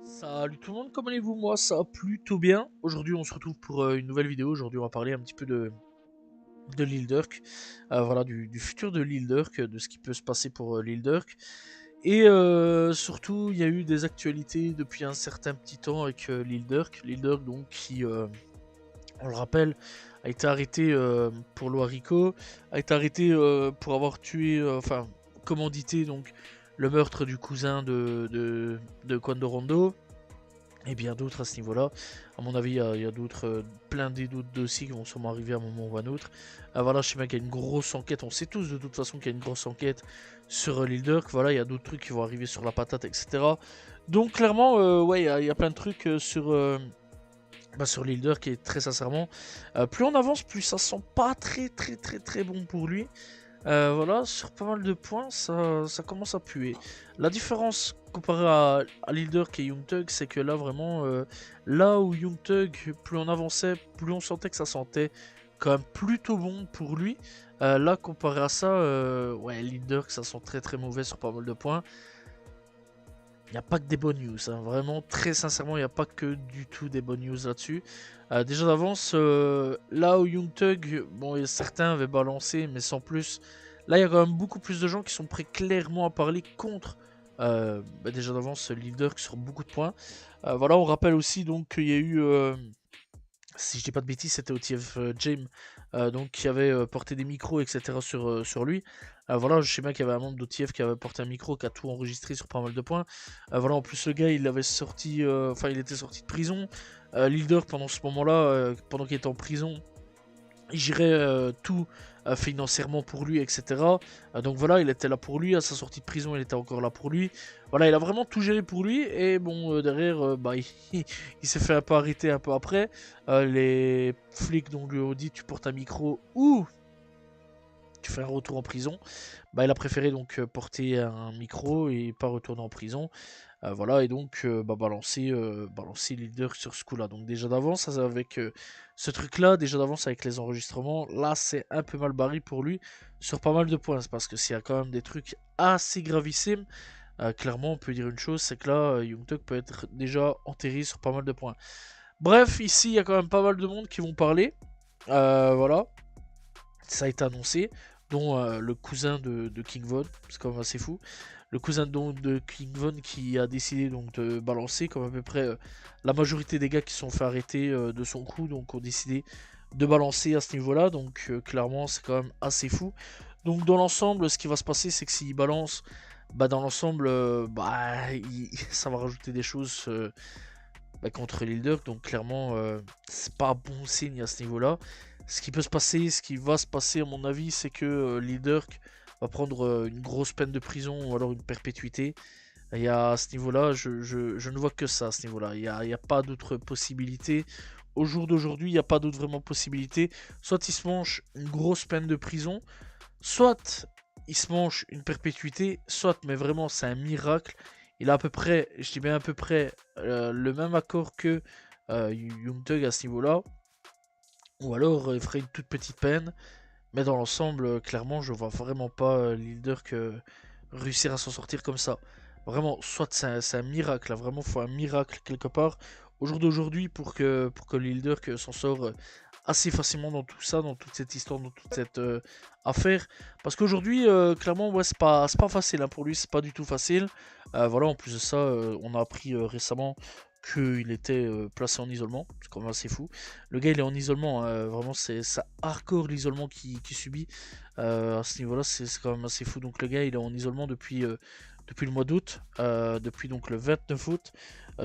Salut tout le monde, comment allez-vous? Moi ça va plutôt bien. Aujourd'hui on se retrouve pour une nouvelle vidéo. Aujourd'hui on va parler un petit peu de l'île d'Urk. Voilà, du futur de l'île d'Urk, de ce qui peut se passer pour l'île d'Urk. Et surtout il y a eu des actualités depuis un certain petit temps avec l'île d'Urk. L'île d'Urk donc qui, on le rappelle, a été arrêté pour l'Oarico, a été arrêté pour avoir tué, enfin commandité donc le meurtre du cousin de Quandorondo. Et bien d'autres à ce niveau-là. À mon avis, il y a d'autres, plein d'autres dossiers qui vont sûrement arriver à un moment ou à un autre. Voilà, je sais bien qu'il y a une grosse enquête. On sait tous de toute façon qu'il y a une grosse enquête sur l'île d'Urk. Voilà, il y a d'autres trucs qui vont arriver sur la patate, etc. Donc clairement, ouais, il y a plein de trucs sur l'île d'Urk et très sincèrement, plus on avance, plus ça sent pas très bon pour lui. Voilà, sur pas mal de points, ça commence à puer. La différence comparé à Leader et Young Thug, c'est que là vraiment, là où Young Thug, plus on avançait, plus on sentait que ça sentait quand même plutôt bon pour lui. Là, comparé à ça, ouais, Leader, ça sent très mauvais sur pas mal de points. Il n'y a pas que des bonnes news, hein. Vraiment, très sincèrement, il n'y a pas que du tout des bonnes news là-dessus. Déjà d'avance, là où Young Thug, bon, certains avaient balancé, mais sans plus. Là, il y a quand même beaucoup plus de gens qui sont prêts clairement à parler contre, déjà d'avance, Leader sur beaucoup de points. Voilà, on rappelle aussi donc qu'il y a eu, si je dis pas de bêtises, c'était OTF James, donc qui avait porté des micros, etc. sur lui. Voilà, je sais bien qu'il y avait un membre d'OTF qui avait porté un micro, qui a tout enregistré sur pas mal de points. Voilà, en plus le gars, il avait sorti, enfin il était sorti de prison. Leader pendant ce moment-là, pendant qu'il était en prison, il gérait tout financièrement pour lui, etc. Donc voilà, il était là pour lui, à sa sortie de prison, il était encore là pour lui. Voilà, il a vraiment tout géré pour lui, et bon, derrière, bah, il s'est fait un peu arrêter un peu après. Les flics donc, lui ont dit, tu portes un micro ou tu fais un retour en prison. Bah, il a préféré donc porter un micro et pas retourner en prison. Voilà, et donc bah, balancer leader sur ce coup-là. Donc déjà d'avance, avec ce truc-là, déjà d'avance avec les enregistrements, là c'est un peu mal barré pour lui sur pas mal de points. C'est parce que s'il y a quand même des trucs assez gravissimes, clairement on peut dire une chose, c'est que là, Young Thug peut être déjà enterré sur pas mal de points. Bref, ici il y a quand même pas mal de monde qui vont parler. Voilà, ça a été annoncé, dont le cousin de King Von, c'est quand même assez fou. Le cousin donc de King Von qui a décidé donc de balancer, comme à peu près la majorité des gars qui sont fait arrêter de son crew, donc ont décidé de balancer à ce niveau-là. Donc clairement c'est quand même assez fou. Donc dans l'ensemble, ce qui va se passer, c'est que s'il balance, bah dans l'ensemble, ça va rajouter des choses contre l'île d'Urk. Donc clairement, c'est pas un bon signe à ce niveau-là. Ce qui peut se passer, ce qui va se passer à mon avis, c'est que l'île d'Urk va prendre une grosse peine de prison ou alors une perpétuité. Il y a à ce niveau-là, je ne vois que ça à ce niveau-là. Il n'y a pas d'autre possibilité. Au jour d'aujourd'hui, il n'y a pas d'autre vraiment possibilité. Soit il se mange une grosse peine de prison, soit il se mange une perpétuité, soit, mais vraiment c'est un miracle. Il a à peu près, je dis bien à peu près, le même accord que Young Thug à ce niveau-là. Ou alors il ferait une toute petite peine. Mais dans l'ensemble, clairement, je vois vraiment pas Leader que réussir à s'en sortir comme ça. Vraiment, soit c'est un miracle, là, vraiment, faut un miracle quelque part au jour d'aujourd'hui pour que Leader s'en sort assez facilement dans tout ça, dans toute cette histoire, dans toute cette affaire. Parce qu'aujourd'hui, clairement, ouais, c'est pas facile, hein, pour lui, c'est pas du tout facile. Voilà, en plus de ça, on a appris récemment qu'il était placé en isolement, c'est quand même assez fou. Le gars il est en isolement, hein, vraiment c'est hardcore l'isolement qu'il subit. À ce niveau là c'est quand même assez fou. Donc le gars il est en isolement depuis le mois d'août, depuis donc le 29 août,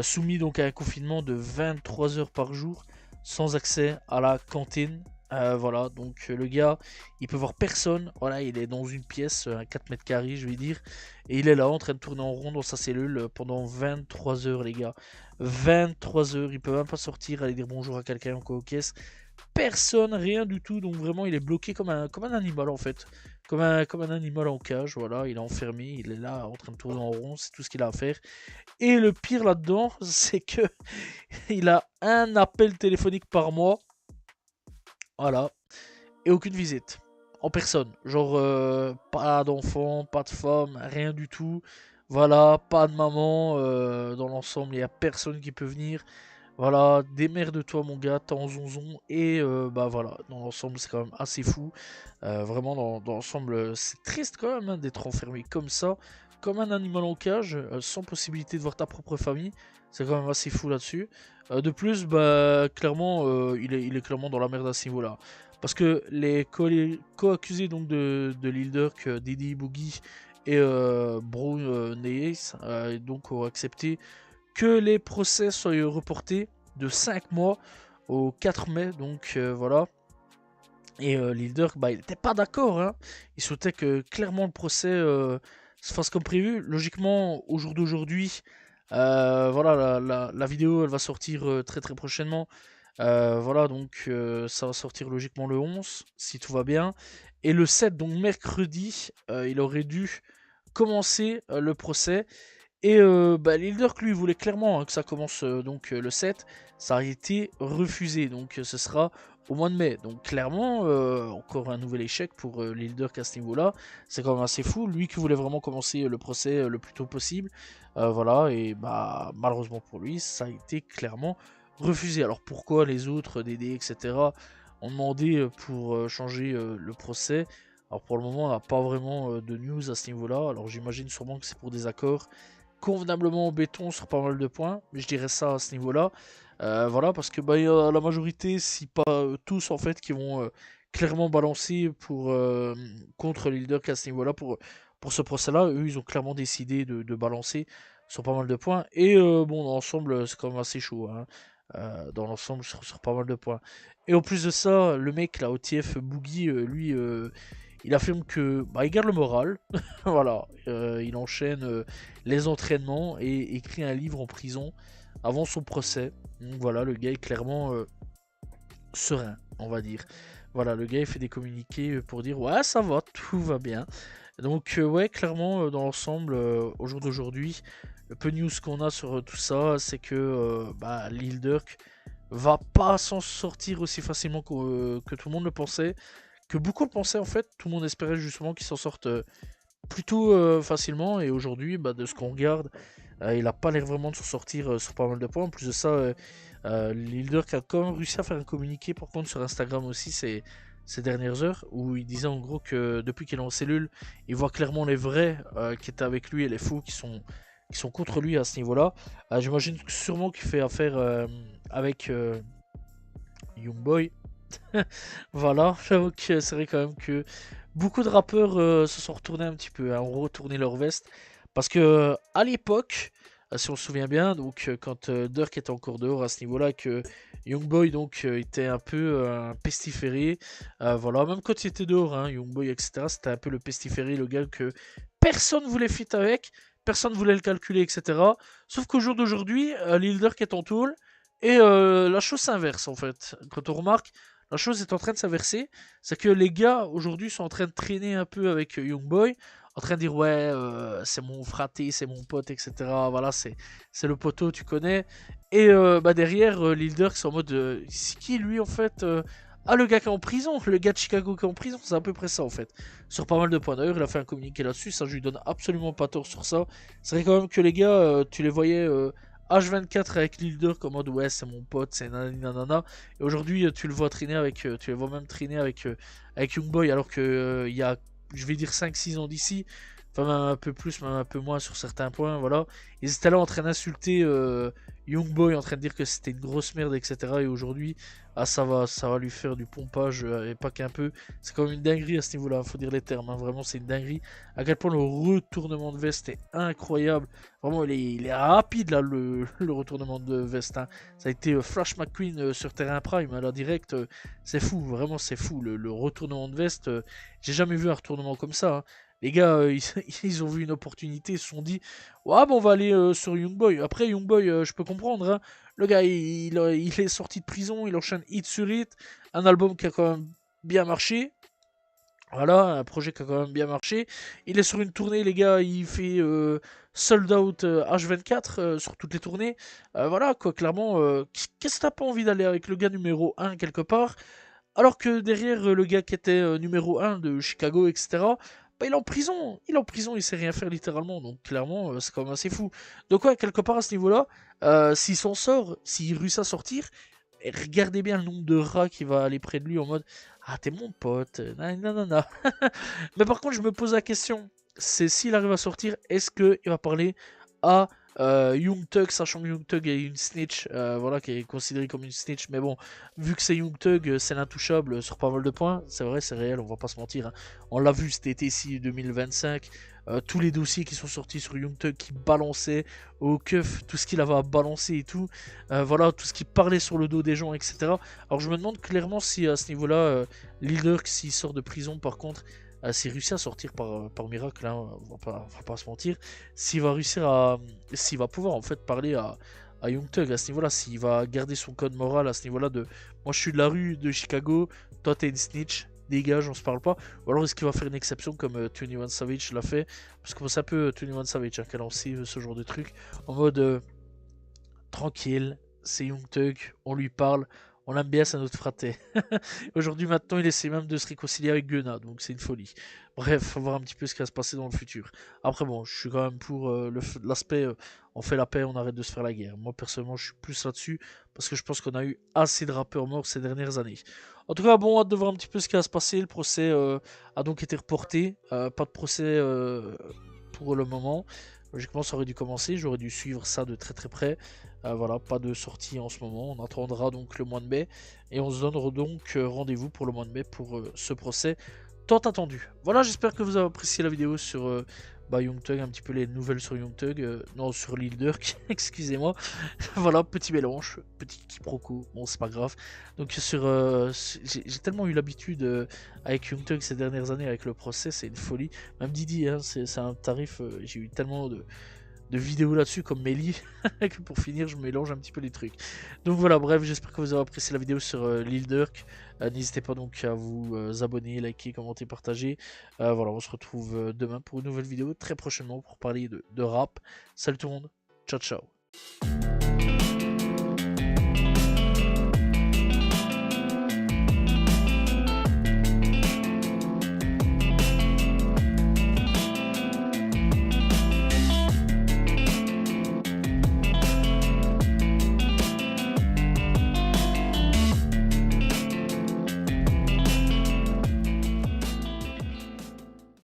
soumis donc à un confinement de 23 heures par jour, sans accès à la cantine. Voilà, donc le gars, il peut voir personne. Voilà, il est dans une pièce, un 4 mètres carrés, je vais dire. Et il est là en train de tourner en rond dans sa cellule pendant 23 heures, les gars. 23 heures, il peut même pas sortir, aller dire bonjour à quelqu'un en caisse. Personne, rien du tout. Donc vraiment, il est bloqué comme un animal en fait. Comme un animal en cage, voilà. Il est enfermé, il est là en train de tourner en rond, c'est tout ce qu'il a à faire. Et le pire là-dedans, c'est que il a un appel téléphonique par mois. Voilà. Et aucune visite. en personne. Genre, pas d'enfant, pas de femme, rien du tout. Voilà, pas de maman. Dans l'ensemble, il n'y a personne qui peut venir. Voilà, démerde-toi mon gars, t'es en zonzon. Et bah voilà, dans l'ensemble, c'est quand même assez fou. Vraiment, dans l'ensemble, c'est triste quand même hein, d'être enfermé comme ça, comme un animal en cage, sans possibilité de voir ta propre famille. C'est quand même assez fou là-dessus. De plus, bah clairement, il est clairement dans la merde à ce niveau-là. Parce que les co-accusés donc de Lil Durk, Diddy Boogie et Bro Neyes, donc ont accepté que les procès soient reportés de 5 mois au 4 mai. Donc voilà. Et Lil Durk, bah, il n'était pas d'accord. Hein. Il souhaitait que clairement le procès se fasse comme prévu. Logiquement, au jour d'aujourd'hui, voilà, la vidéo elle va sortir très très prochainement. Voilà, donc ça va sortir logiquement le 11, si tout va bien. Et le 7, donc mercredi, il aurait dû commencer le procès. Et bah, Lil Durk, lui, voulait clairement hein, que ça commence donc le 7. Ça a été refusé, donc ce sera au mois de mai. Donc clairement, encore un nouvel échec pour Lil Durk à ce niveau-là. C'est quand même assez fou. Lui qui voulait vraiment commencer le procès le plus tôt possible. Voilà, et bah malheureusement pour lui, ça a été clairement refusé. Alors pourquoi les autres, DD, etc., ont demandé pour changer le procès. Alors pour le moment, on n'a pas vraiment de news à ce niveau-là. Alors j'imagine sûrement que c'est pour des accords convenablement en béton sur pas mal de points, mais je dirais ça à ce niveau-là. Voilà, parce que bah, y a la majorité, si pas tous en fait, qui vont clairement balancer pour, contre les leaders à ce niveau-là pour ce procès-là. Eux, ils ont clairement décidé de balancer sur pas mal de points. Et bon, dans l'ensemble, c'est quand même assez chaud. Hein. Dans l'ensemble, sur pas mal de points. Et en plus de ça, le mec, là, OTF Boogie, lui, il affirme que bah, il garde le moral. Voilà, il enchaîne les entraînements et écrit un livre en prison avant son procès. Donc voilà, le gars est clairement serein, on va dire. Voilà, le gars il fait des communiqués pour dire ouais ça va, tout va bien. Donc ouais, clairement dans l'ensemble, au jour d'aujourd'hui, le peu de news qu'on a sur tout ça, c'est que bah, Lil Durk va pas s'en sortir aussi facilement que tout le monde le pensait, que beaucoup le pensaient en fait. Tout le monde espérait justement qu'il s'en sorte plutôt facilement. Et aujourd'hui, bah, de ce qu'on regarde, il a pas l'air vraiment de s'en sortir sur pas mal de points. En plus de ça, Lil Durk a quand même réussi à faire un communiqué par contre sur Instagram aussi ces dernières heures, où il disait en gros que depuis qu'il est en cellule, il voit clairement les vrais qui étaient avec lui et les faux qui sont contre lui à ce niveau-là. J'imagine sûrement qu'il fait affaire avec Youngboy. Voilà, j'avoue que c'est vrai quand même que beaucoup de rappeurs se sont retournés un petit peu, hein, ont retourné leur veste. Parce que à l'époque, si on se souvient bien, donc quand Durk était encore dehors à ce niveau-là, que Youngboy donc était un peu un pestiféré, voilà, même quand il était dehors, hein, Youngboy etc., c'était un peu le pestiféré, le gars que personne voulait fit avec, personne voulait le calculer, etc. Sauf qu'au jour d'aujourd'hui, Lil Durk est en tôle et la chose s'inverse en fait. Quand on remarque la chose est en train de s'inverser. C'est que les gars aujourd'hui sont en train de traîner un peu avec Youngboy, en train de dire ouais, c'est mon fraté, c'est mon pote, etc. Voilà, c'est le poteau, tu connais. Et bah derrière, Lil Durk, c'est en mode c'est qui lui en fait ah, le gars qui est en prison, le gars de Chicago qui est en prison, c'est à peu près ça en fait. Sur pas mal de points. D'ailleurs, il a fait un communiqué là-dessus, ça je lui donne absolument pas tort sur ça. C'est vrai quand même que les gars, tu les voyais H24 avec Lil Durk en mode ouais, c'est mon pote, c'est nanana. Et aujourd'hui, tu le vois traîner avec, tu les vois même traîner avec Youngboy, alors que il y a, je vais dire 5-6 ans d'ici, enfin même un peu plus, même un peu moins sur certains points, voilà. Ils étaient là en train d'insulter Youngboy, en train de dire que c'était une grosse merde, etc. Et aujourd'hui, ah ça va lui faire du pompage, et pas qu'un peu. C'est quand même une dinguerie à ce niveau-là, faut dire les termes, hein. Vraiment c'est une dinguerie. À quel point le retournement de veste est incroyable. Vraiment, il est rapide là, le retournement de veste. Hein. Ça a été Flash McQueen sur terrain prime, à la direct. C'est fou, vraiment, c'est fou. Le retournement de veste, j'ai jamais vu un retournement comme ça. Hein. Les gars, ils ont vu une opportunité, ils se sont dit, ouais, bon, on va aller sur Youngboy. Après, Youngboy, je peux comprendre. Hein. Le gars, il est sorti de prison, il enchaîne hit sur hit. Un album qui a quand même bien marché. Voilà, un projet qui a quand même bien marché. Il est sur une tournée, les gars, il fait sold out H24 sur toutes les tournées. Voilà, quoi, clairement, qu'est-ce que t'as pas envie d'aller avec le gars numéro 1 quelque part? Alors que derrière, le gars qui était numéro 1 de Chicago, etc., bah, il est en prison. Il est en prison, il sait rien faire littéralement. Donc clairement, c'est quand même assez fou. Donc ouais, quelque part à ce niveau-là, s'il s'en sort, s'il réussit à sortir, et regardez bien le nombre de rats qui va aller près de lui en mode ah, t'es mon pote, nanana. Mais par contre, je me pose la question, c'est s'il arrive à sortir, est-ce qu'il va parler à Young Thug, sachant que Young Thug est une snitch, voilà, qui est considérée comme une snitch, mais bon, vu que c'est Young Thug, c'est l'intouchable sur pas mal de points, c'est vrai, c'est réel, on va pas se mentir, hein. On l'a vu cet été-ci 2025, tous les dossiers qui sont sortis sur Young Thug qui balançaient au keuf tout ce qu'il avait à balancer et tout, voilà, tout ce qui parlait sur le dos des gens, etc. Alors je me demande clairement si à ce niveau-là, Lil Durk, s'il sort de prison par contre, s'il réussit à sortir par miracle, hein, on va pas se mentir, s'il va réussir à, s'il va pouvoir en fait parler à Young Thug à ce niveau-là, s'il va garder son code moral à ce niveau-là de moi je suis de la rue de Chicago, toi t'es une snitch, dégage, on se parle pas, ou alors est-ce qu'il va faire une exception comme 21 Savage l'a fait, parce que c'est un peu 21 Savage hein, qui a lancé ce genre de truc, en mode tranquille, c'est Young Thug, on lui parle, on l'aime bien, c'est notre fraté. Aujourd'hui, maintenant, il essaie même de se réconcilier avec Gunna, donc c'est une folie. Bref, faut voir un petit peu ce qui va se passer dans le futur. Après, bon, je suis quand même pour l'aspect on fait la paix, on arrête de se faire la guerre. Moi, personnellement, je suis plus là-dessus parce que je pense qu'on a eu assez de rappeurs morts ces dernières années. En tout cas, bon, hâte de voir un petit peu ce qui va se passer. Le procès a donc été reporté. Pas de procès pour le moment. Logiquement, ça aurait dû commencer. J'aurais dû suivre ça de très très près. Voilà, pas de sortie en ce moment. On attendra donc le mois de mai. Et on se donnera donc rendez-vous pour le mois de mai pour ce procès tant attendu. Voilà, j'espère que vous avez apprécié la vidéo sur Young Thug, un petit peu les nouvelles sur Young Thug. Non, sur Lil Durk, excusez-moi. Voilà, petit mélange, petit quiproquo. Bon, c'est pas grave. Donc, j'ai tellement eu l'habitude avec Young Thug ces dernières années, avec le procès, c'est une folie. Même Didi, hein, c'est un tarif. J'ai eu tellement de vidéos là-dessus comme Melly que pour finir je mélange un petit peu les trucs. Donc voilà, bref, j'espère que vous avez apprécié la vidéo sur Lil Durk. N'hésitez pas donc à vous abonner, liker, commenter, partager. Voilà, on se retrouve demain pour une nouvelle vidéo très prochainement pour parler de rap. Salut tout le monde, ciao ciao.